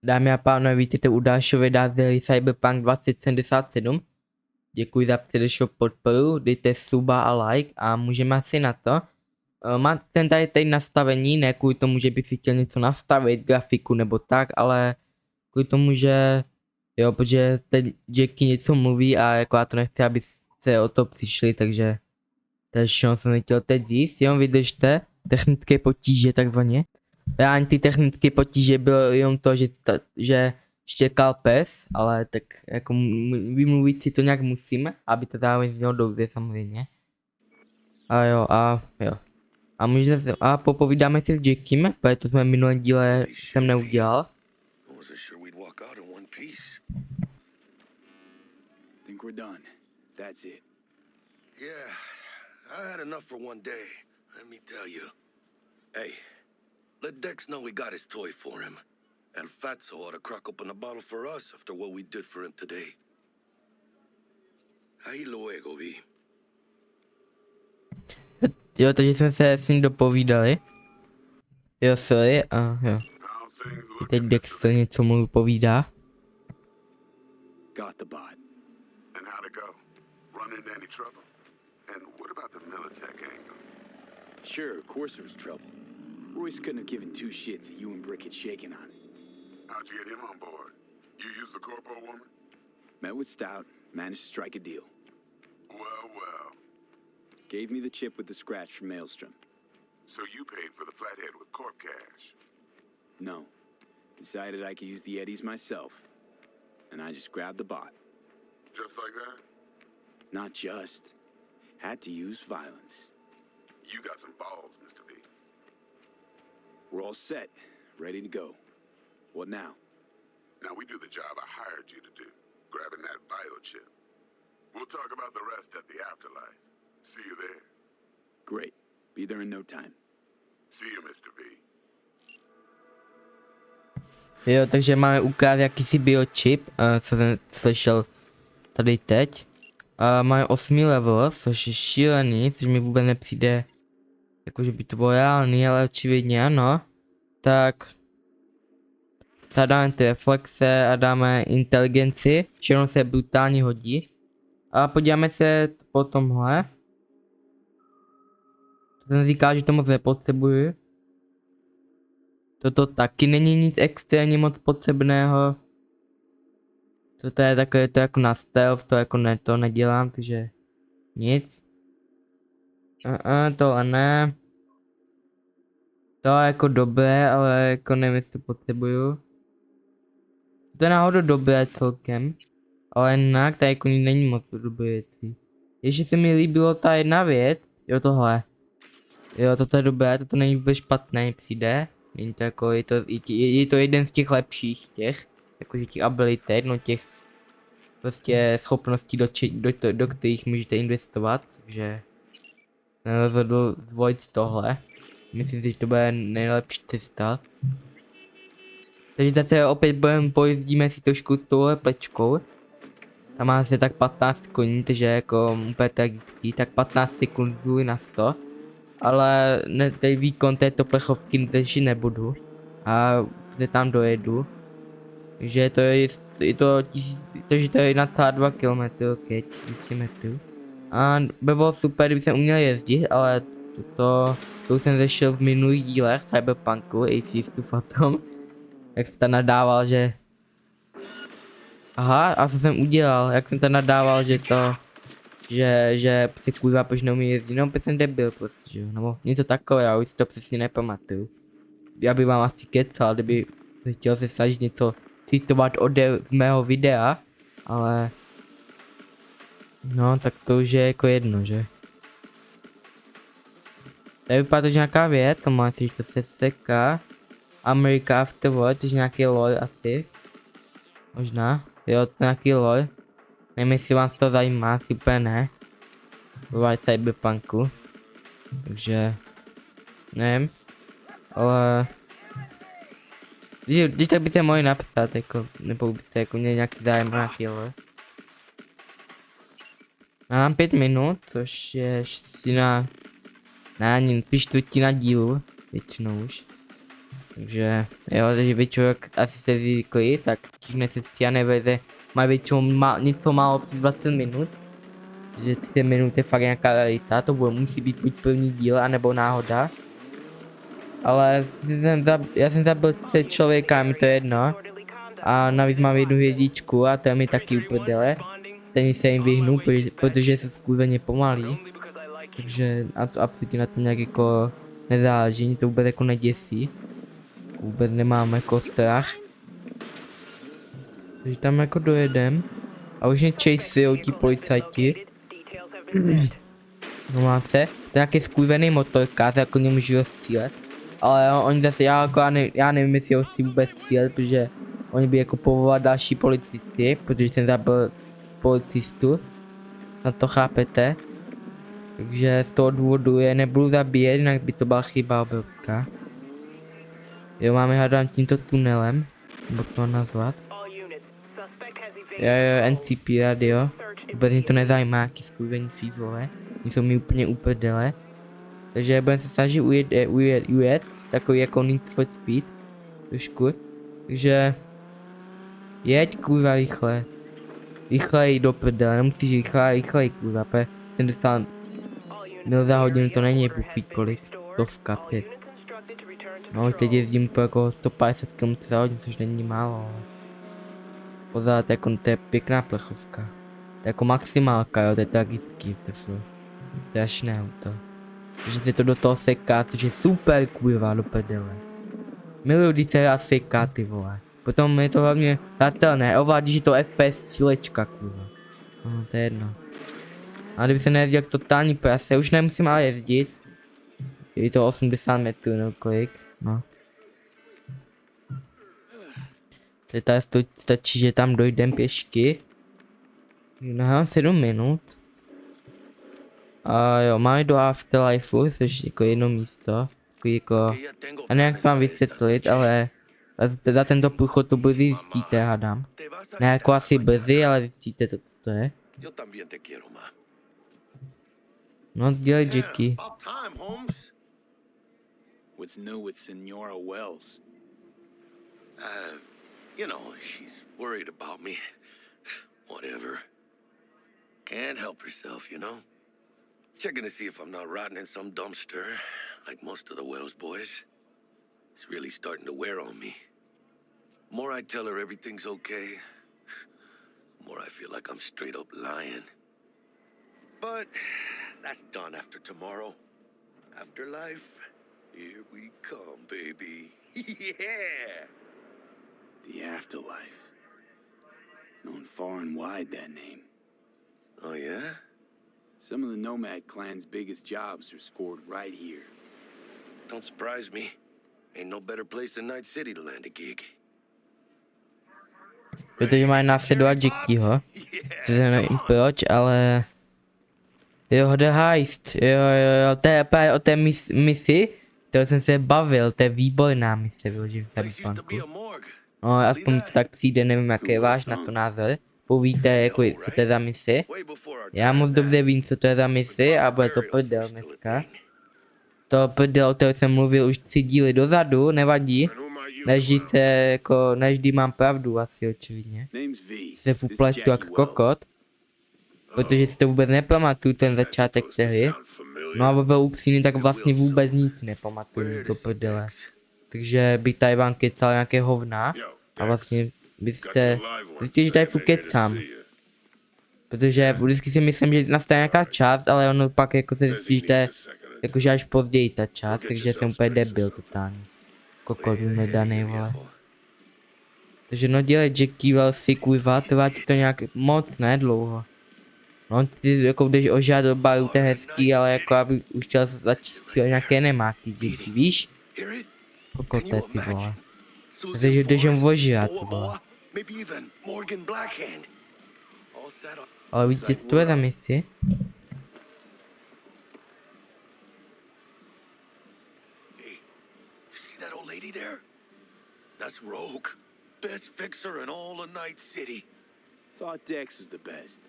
Dámy a pánové, vítejte u dalšího videa z hry Cyberpunk 2077. Děkuji za předešlou podporu, dejte suba a like a můžeme asi na to. Mám ten tady nastavení, ne kvůli tomu, že bych si chtěl něco nastavit, grafiku nebo tak, ale kvůli tomu, že jo, protože teď Díky něco mluví a jako já to nechci, aby se o to přišli, takže to je všechno, jsem nechtěl teď říct, jenom vydržte, technické potíže takzvaně. Reálně ty technické potíže bylo jenom to, že štěkal pes, ale tak jako vymluvit si to nějak musíme, aby to zároveň mělo dobře samozřejmě. A jo. A můžete se, a popovídáme si s Jackiem, protože to jsme v minulém díle jsem neudělal. Think we're done. That's it. Yeah, I had enough for one day, let me tell you. Hey, let Dex know we got his toy for him. And Fatso ought to crack open a bottle for us after what we did for him today. Ahí luego, vi. Jo, takže jsme se s ním dopovídali. Jo, sorry, a jo. Teď Dex se něco mu povídá. Got the bot. And how'd it go? Run into any trouble? And what about the Militech angle? Sure, of course there was trouble. Royce couldn't have given two shits that you and Brick had shaken on it. How'd you get him on board? You used the corpo woman? Met with Stout, managed to strike a deal. Well. Gave me the chip with the scratch from Maelstrom. So you paid for the flathead with corp cash? No. Decided I could use the Eddies myself. And I just grabbed the bot. Just like that? Not just. Had to use violence. You got some balls, Mr. B. We're all set. Ready to go. What now? Now we do the job I hired you to do, grabbing that biochip. We'll talk about the rest at the afterlife. See you there. Great. Be there in no time. See you, Mr. B. Jo, takže máme ukázat jakýsi biochip, co jsem slyšel tady teď. Máme 8 level, což je šílený, což mi vůbec nepřijde, jakože by to bylo reálný, ale očividně ano. Tak dáme ty reflexe a dáme inteligenci, všechno se brutálně hodí. A podíváme se po tomhle. To jsem říkal, že to moc nepotřebuji. Toto taky není nic extrémně moc potřebného. Toto je takové to jako na stealth, to jako ne, to nedělám, takže nic. Tohle ne. To je jako dobré, ale jako nevím, jestli to potřebuju. To je náhodou dobré celkem. Ale jinak tady jako není moc dobré věcí. Ještě se mi líbilo ta jedna věc. Jo, tohle. Jo, toto je dobré, toto není vůbec špatné, přijde. Není to jako, je to jeden z těch lepších těch, jakože těch abilitek, no těch prostě schopností, do kterých můžete investovat, takže rozhodl zvolit tohle. Myslím si, že to bude nejlepší cesta. Takže zase opět pojezdíme si trošku s touhle plečkou. Tam má se tak 15 koní, takže jako úplně tragický, tak 15 sekund na 100. Ale tady výkon této plechovky řešit nebudu. A se tam dojedu. Takže to je to 1,2 km, ok, 1000 metrů. A by bylo super, kdyby jsem uměl jezdit, ale to už jsem řešil v minulých dílech Cyberpunku, AC Fatom. Jak jsem tam nadával, že... Aha, a co jsem udělal, jak jsem tam nadával, že to... Že si kurva proč neumí jezdit, no jsem debil prostě, že jo, nebo něco takové, já už si to přesně nepamatuju. Já bych vám asi kecal, kdyby chtěl se snažit něco citovat z mého videa, ale... No, tak to už je jako jedno, že? Tady vypadá to, že nějaká věc, to má si, že to se seká. America Afterward, což nějaký lol asi. Možná, jo, to je nějaký lol. Nevím, jestli vám to zajímá, asi úplně ne. Bывает Cyberpunku. Takže... Nevím. Ale... Když tak byste mohli napsat, jako... Nebo byste jako měli nějaký zájem na nějaký lol. Mám 5 minut, což je 6 na... Ne, ani 3/4 dílu. Většinou už. Takže jo, takže většinou jak asi se zvykli, tak těch nesestříhané verze mají většinou něco málo přes 20 minut. Že 30 minut je fakt nějaká realita, to musí být buď první díl, anebo náhoda. Ale já jsem zabil 3 člověka, mi to jedno. A navíc mám 1 hvězdičku a to je mi taky uprdele. Stejně se jim vyhnu, protože se skutečně pomalí. Takže absolutně na tom nějak jako nezáleží, mě to vůbec jako neděsí. Vůbec nemám jako strach. Takže tam jako dojedem. A už mě chasejou ti policajti. No máte, to je nějaký skurvený motorkář, jako nemůžu ho střílet. Ale oni zase, já nevím, jestli ho chci vůbec střílet, protože oni by jako povolali další policisty, protože jsem zabil policistu. Na to chápete? Takže z toho důvodu je nebudu zabíjet, jinak by to byla chyba obrovská. Jo, máme hádám tímto tunelem, nebo to mám nazvat. Jo, NCP radio, vůbec mě to nezajímá, jaký skurvený fízlové, oni jsou mi úplně uprdele. Takže budeme se snažit ujet, takový jako Need for Speed, trošku. Takže jeď kurva rychle. Rychleji do prdele, nemusíš rychleji kurva, protože 70 mil za hodinu to není bůh kolik, stovka, 5. No teď jezdím po jako 150 km za hodinu, což není málo, ale pořád jako to je pěkná plechovka. To je jako maximálka, jo, to je tragický, to je až ne auto. Takže se to do toho seká, což je super kurva do prdele. Miluju, když se dá seká, ty vole. Potom je to hlavně hratelné, ovládíš to FPS střílečka kurva. No to je jedno. A kdyby se nejezdil jak totální prase, už nemusím ale jezdit. Je to 80 metrů nebo kolik, no. Tady stačí, že tam dojdem pěšky. No, 7 minut. A jo, máme do Afterlifeu, což jako jedno místo. Jako, a nevím, jak to mám vysvětlit, ale za tento průchod to brzy zjistíte, hádám. Ne jako asi brzy, ale zjistíte to, co to je. No, dělej Díky. What's new with Senora Wells? You know, she's worried about me. Whatever. Can't help herself, you know? Checking to see if I'm not rotting in some dumpster, like most of the Wells boys. It's really starting to wear on me. More I tell her everything's okay, more I feel like I'm straight up lying. But that's done after tomorrow. Afterlife, here we come, baby. Yeah! The afterlife. Known far and wide, that name. Oh, yeah? Some of the Nomad clan's biggest jobs are scored right here. Don't surprise me. Ain't no better place than Night City to land a gig. Protože mají následovat Díkyho. Nevím proč, ale... Jo, The Heist. Jo, to je právě o té misi, kterou jsem se bavil, to je výborná mise, vyložím v Cyberpunku. No, aspoň to tak přijde, nevím, jaký je váš na to názor. Povíte, jako, co to je za misi. Já moc dobře vím, co to je za misi a bude to prdel dneska. To prdel, o kterém jsem mluvil už 3 díly dozadu, nevadí. Neždy mám pravdu asi očividně. Se fupletu jak kokot. Protože si to vůbec nepamatuju, ten začátek té hry. No a byl upřímný, tak vlastně vůbec nic nepamatuju do prdele. Takže bych tady vám kecal nějaké hovna. A vlastně byste zjistili, že tady furt kecám. Protože vždycky si myslím, že nastane nějaká část, ale ono pak jako se zjistí, že to je jakože až později ta část, takže jsem úplně debil totálně. Kokot nedanej, vole. Takže no dělej Díky, velsi, kurva, trvá ti to nějak moc, ne dlouho. No ty jako když ožád do baru, to je hezký, ale jako aby už chtěl začít nějaké nemáky Díky, víš? Kokote, ty vole. Takže když jen ožád, ty vole. Ale vidíte, co to je za misi? That's Rogue, best fixer in all of Night City. Thought Dex was the best.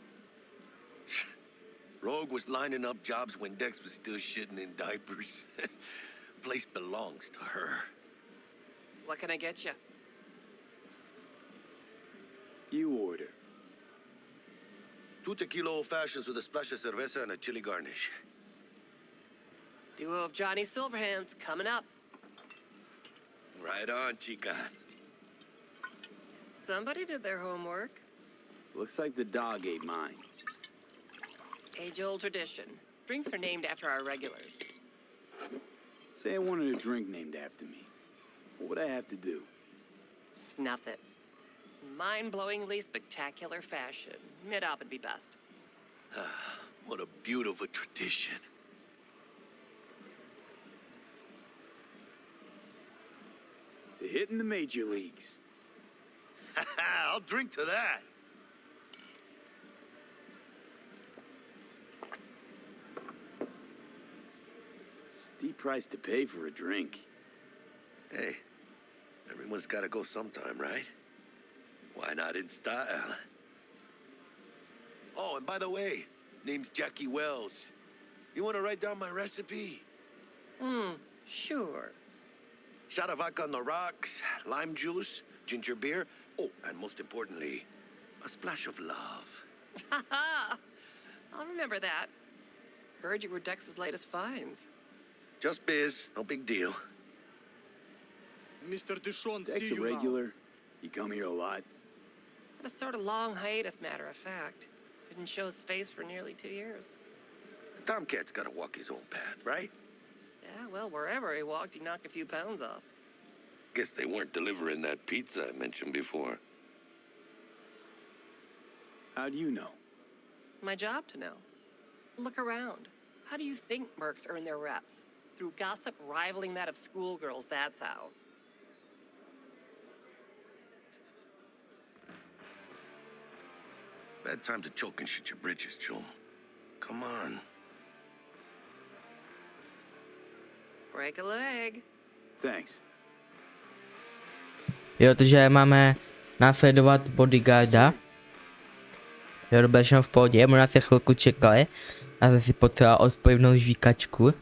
Rogue was lining up jobs when Dex was still shitting in diapers. Place belongs to her. What can I get you? You order. 2 tequila old fashions with a splash of cerveza and a chili garnish. Duo of Johnny Silverhands coming up. Right on, chica. Somebody did their homework. Looks like the dog ate mine. Age-old tradition. Drinks are named after our regulars. Say I wanted a drink named after me. What would I have to do? Snuff it. Mind-blowingly spectacular fashion. Mid-op would be best. What a beautiful tradition. To hit in the major leagues. I'll drink to that. Steep price to pay for a drink. Hey, everyone's got to go sometime, right? Why not in style? Oh, and by the way, name's Jackie Wells. You want to write down my recipe? Sure. Shot of vodka on the rocks, lime juice, ginger beer. Oh, and most importantly, a splash of love. Haha! I'll remember that. Heard you were Dex's latest finds. Just biz, no big deal. Mr. Dishon, Dex see a you now. regular. You come here a lot. Had a sort of long hiatus, matter of fact. Didn't show his face for nearly 2 years. The Tomcat's got to walk his own path, right? Yeah, well, wherever he walked, he knocked a few pounds off. Guess they weren't delivering that pizza I mentioned before. How do you know? My job to know. Look around. How do you think mercs earn their reps? Through gossip rivaling that of schoolgirls, that's how. Bad time to choke and shoot your britches, Joel. Come on. Break a leg. Thanks. Jo, takže máme následovat bodyguarda. Jo, to bylo všechno v pohodě, možná se chvilku čekali. Já jsem si potřeboval odplivnout žvíkačku.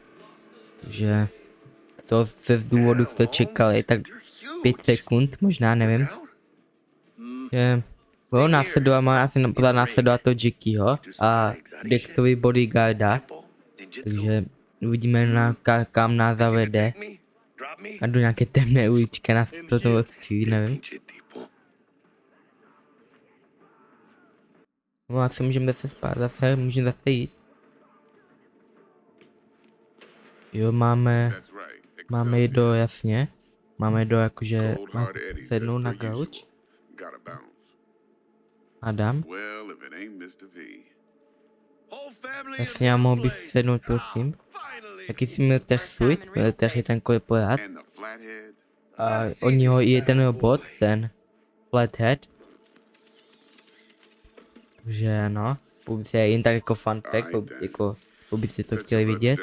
Takže to se z důvodu jste čekali, tak 5 sekund, možná, nevím. Že budou následovat, má asi následovat to Dickyho a Dexovi bodyguarda. Takže uvidíme, kam nás zavede. A do nějaké temné uličky nás to toho střílí, nevím. No a se můžeme zase spát, můžeme zase jít. Jo, máme jít do, jasně. Máme jít do, jakože, sednout na gauč. Adam. Jasně, já mohl bych sednout, prosím. Taky si měl tech suit, měl tech je ten korporát. A od něho je ten robot, ten flathead. Takže no, pokud se jen tak jako fun fact, jako pokud si to chtěli vidět.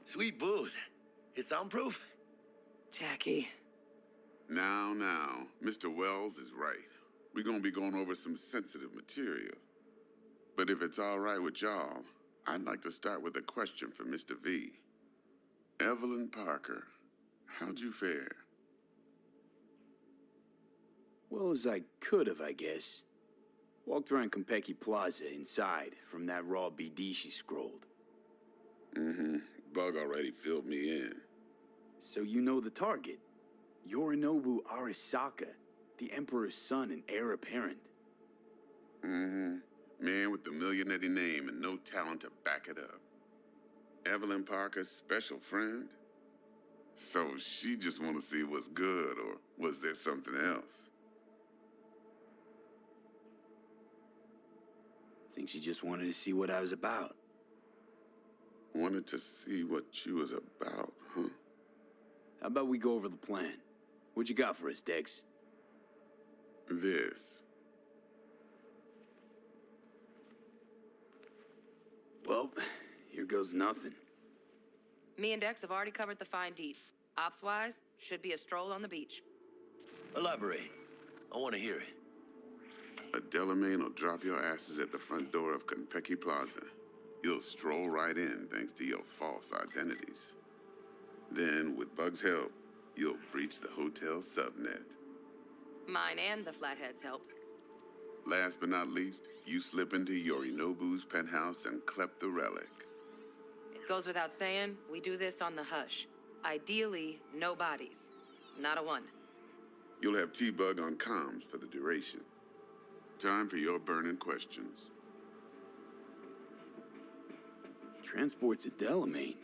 Sweet booth. It's soundproof? Jackie. Now, Mr. Wells is right. We're gonna be going over some sensitive material. But if it's all right with y'all, I'd like to start with a question for Mr. V. Evelyn Parker, how'd you fare? Well, as I could have, I guess. Walked around Konpeki Plaza inside from that raw BD she scrolled. Bug already filled me in. So you know the target. Yorinobu Arasaka, the Emperor's son and heir apparent. Man with the millionaire name and no talent to back it up. Evelyn Parker's special friend? So she just want to see what's good, or was there something else? Think she just wanted to see what I was about. Wanted to see what you was about, huh? How about we go over the plan? What you got for us, Dex? This. Well, here goes nothing. Me and Dex have already covered the fine deets. Ops-wise, should be a stroll on the beach. Elaborate. I want to hear it. A Delamain will drop your asses at the front door of Konpeki Plaza. You'll stroll right in thanks to your false identities. Then, with Bug's help, you'll breach the hotel subnet. Mine and the Flatheads help. Last but not least, you slip into Yorinobu's penthouse and clep the relic. It goes without saying, we do this on the hush. Ideally, no bodies. Not a one. You'll have T-Bug on comms for the duration. Time for your burning questions. Transports at Delamain.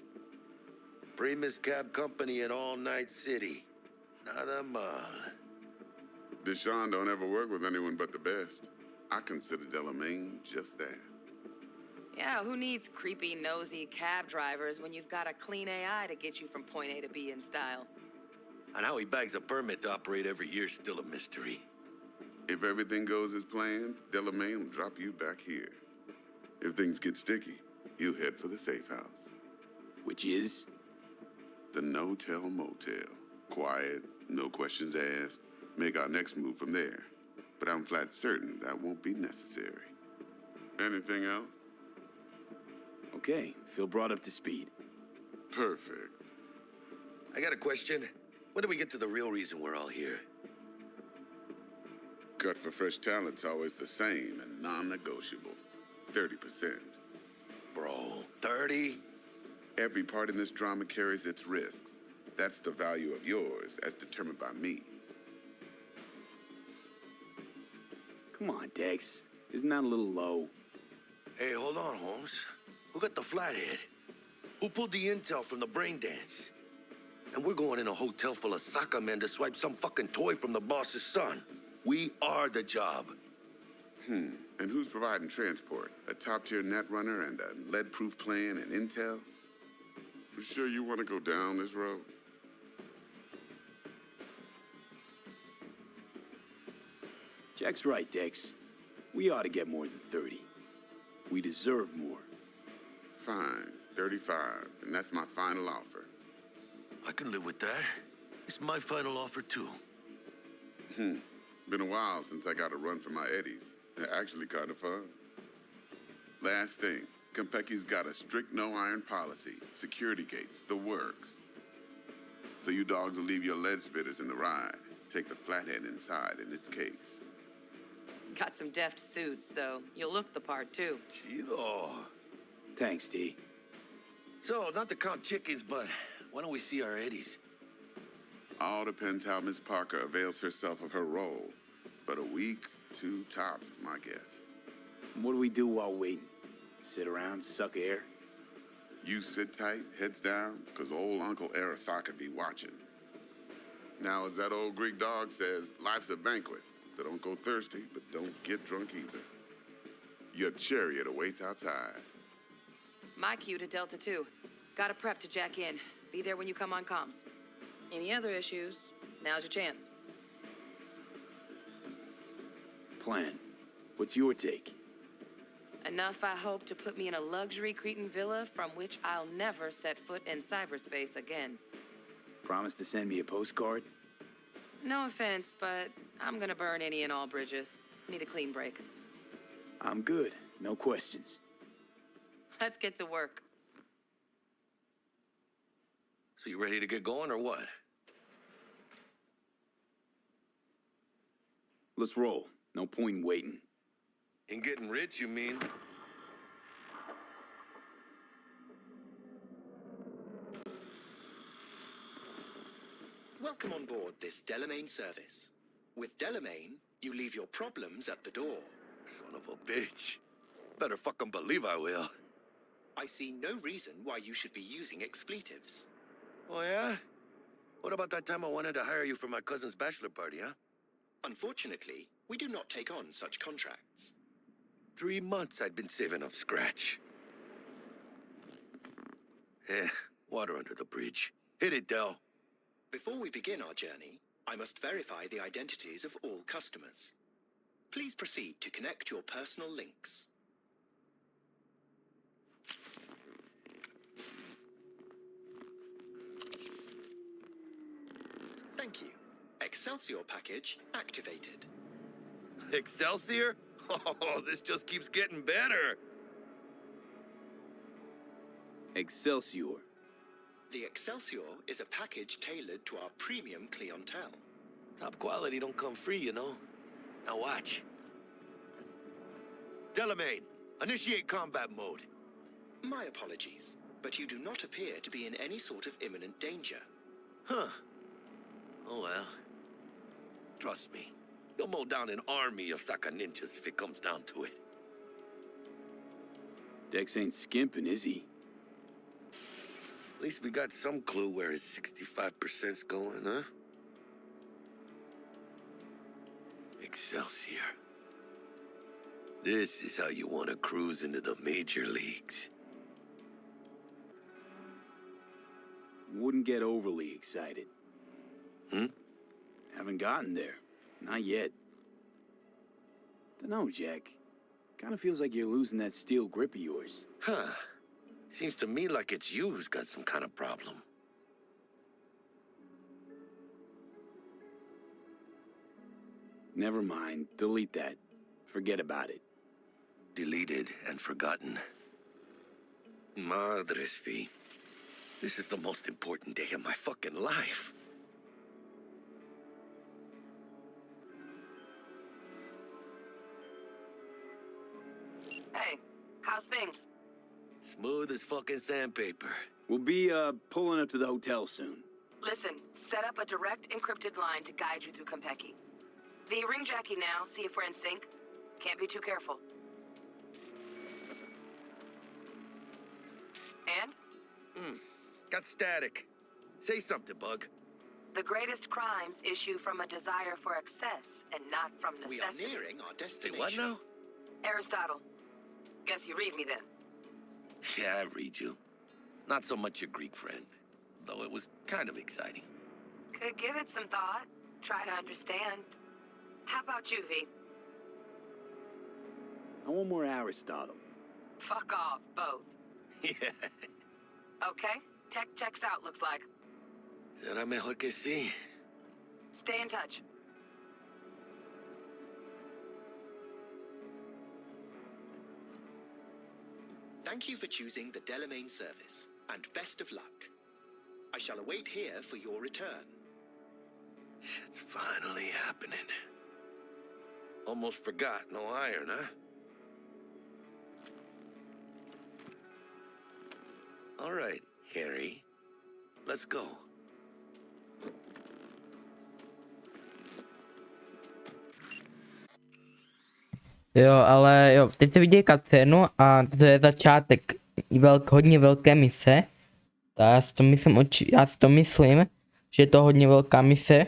Primus Cab Company in All Night City. Nada mal. Deshaun don't ever work with anyone but the best. I consider Delamain just that. Yeah, who needs creepy, nosy cab drivers when you've got a clean AI to get you from point A to B in style? And how he bags a permit to operate every year is still a mystery. If everything goes as planned, Delamain will drop you back here. If things get sticky, you head for the safe house. Which is? The no-tell motel. Quiet, no questions asked. Make our next move from there. But I'm flat certain that won't be necessary. Anything else? Okay, feel brought up to speed. Perfect. I got a question. When do we get to the real reason we're all here? Cut for fresh talent's always the same and non-negotiable. 30%. Bro, 30? Every part in this drama carries its risks. That's the value of yours, as determined by me. Come on, Dex. Isn't that a little low? Hey, hold on, Holmes. Who got the flathead? Who pulled the intel from the brain dance? And we're going in a hotel full of soccer men to swipe some fucking toy from the boss's son. We are the job. And who's providing transport? A top-tier netrunner and a lead-proof plan and intel? You sure you want to go down this road? Jack's right, Dex. We ought to get more than 30. We deserve more. Fine, 35, and that's my final offer. I can live with that. It's my final offer, too. Been a while since I got a run for my eddies. They're actually kind of fun. Last thing, Konpeki's got a strict no-iron policy, security gates, the works. So you dogs will leave your lead spitters in the ride. Take the flathead inside in its case. Got some deft suits, so you'll look the part, too. Chido. Thanks, T. So, not to count chickens, but why don't we see our eddies? All depends how Miss Parker avails herself of her role. But a week, 2 tops is my guess. What do we do while waiting? Sit around, suck air? You sit tight, heads down, because old Uncle Arasaka be watching. Now, as that old Greek dog says, life's a banquet, so don't go thirsty, but don't get drunk either. Your chariot awaits outside. My cue to Delta 2. Gotta prep to jack in. Be there when you come on comms. Any other issues, now's your chance. Plan. What's your take? Enough, I hope, to put me in a luxury Cretan villa from which I'll never set foot in cyberspace again. Promise to send me a postcard? No offense, but I'm gonna burn any and all bridges. Need a clean break. I'm good. No questions. Let's get to work. So you ready to get going, or what? Let's roll. No point in waiting. In getting rich, you mean? Welcome on board this Delamain service. With Delamain, you leave your problems at the door. Son of a bitch. Better fucking believe I will. I see no reason why you should be using expletives. Oh, yeah? What about that time I wanted to hire you for my cousin's bachelor party, huh? Unfortunately, we do not take on such contracts. 3 months I'd been saving up scratch. Water under the bridge. Hit it, Del. Before we begin our journey, I must verify the identities of all customers. Please proceed to connect your personal links. Thank you. Excelsior package activated. Excelsior? Oh, this just keeps getting better. Excelsior. The Excelsior is a package tailored to our premium clientele. Top quality don't come free, you know. Now watch. Delamain, initiate combat mode. My apologies, but you do not appear to be in any sort of imminent danger. Huh. Oh well. Trust me, you'll mow down an army of Saka ninjas if it comes down to it. Dex ain't skimping, is he? At least we got some clue where his 65%'s going, huh? Excelsior. This is how you want to cruise into the major leagues. Wouldn't get overly excited. Hmm? Haven't gotten there. Not yet. Dunno, Jack. Kinda feels like you're losing that steel grip of yours. Huh. Seems to me like it's you who's got some kind of problem. Never mind. Delete that. Forget about it. Deleted and forgotten. Madres fi. This is the most important day of my fucking life. Hey, how's things? Smooth as fucking sandpaper. We'll be, pulling up to the hotel soon. Listen, set up a direct encrypted line to guide you through Konpeki. V, ring Jackie now, see if we're in sync. Can't be too careful. And? Got static. Say something, Bug. The greatest crimes issue from a desire for excess and not from We are necessity. nearing our Say destination. what now? Aristotle. Guess you read me then. Yeah, I read you. Not so much your Greek friend, though it was kind of exciting. Could give it some thought. Try to understand. How about you, V? I want more Aristotle. Fuck off, both. Yeah. Okay, tech checks out, looks like. Será mejor que sí. Stay in touch. Thank you for choosing the Delamain service, and best of luck. I shall await here for your return. Shit's finally happening. Almost forgot, no iron, huh? All right, Harry. Let's go. Jo, ale jo, teď jste viděli cutscénu a to je začátek hodně velké mise. Tak já si to myslím, že je to hodně velká mise,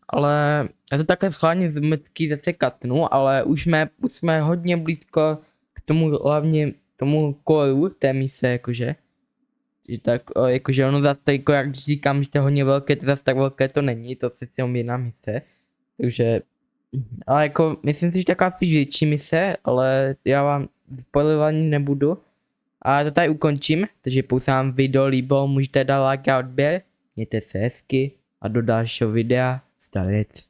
ale já to takhle schválně z mrtky zase katnu, ale už jsme hodně blízko k tomu hlavně tomu koru té mise, jakože. Že tak, jakože ono zase jako jak říkám, že to je hodně velké, to zase tak velké to není, to přece jenom jedna mise. Takže, ale jako myslím si, že taková spíš větší mise, ale já vám spoilovat nebudu. A to tady ukončím, takže pokud se vám video líbilo, můžete dát like a odběr, mějte se hezky a do dalšího videa, stavět.